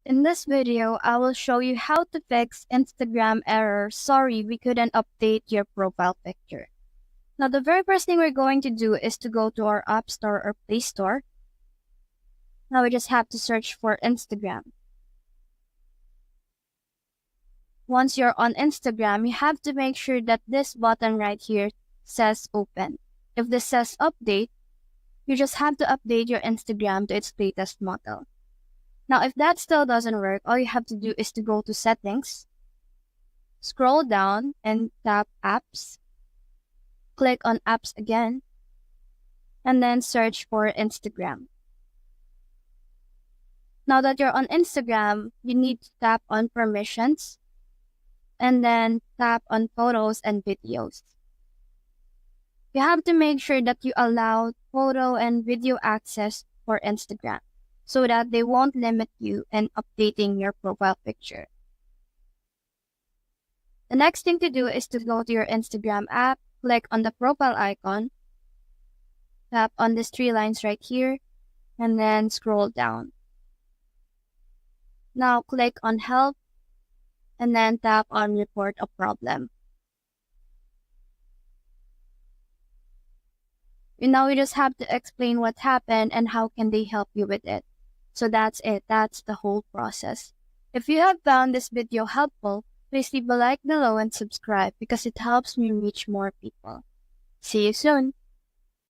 In this video, I will show you how to fix Instagram error, "Sorry, we couldn't update your profile picture." Now, the very first thing we're going to do is to go to our App Store or Play Store. Now we just have to search for Instagram. Once you're on Instagram, you have to make sure that this button right here says open. If this says update, you just have to update your Instagram to its latest model. Now, if that still doesn't work, all you have to do is to go to Settings, scroll down and tap Apps, click on Apps again, and then search for Instagram. Now that you're on Instagram, you need to tap on Permissions, and then tap on Photos and Videos. You have to make sure that you allow photo and video access for Instagram, so that they won't limit you in updating your profile picture. The next thing to do is to go to your Instagram app, click on the profile icon, tap on these three lines right here, and then scroll down. Now click on Help, and then tap on Report a Problem. And now you just have to explain what happened and how can they help you with it. So that's it. That's the whole process. If you have found this video helpful, please leave a like below and subscribe because it helps me reach more people. See you soon.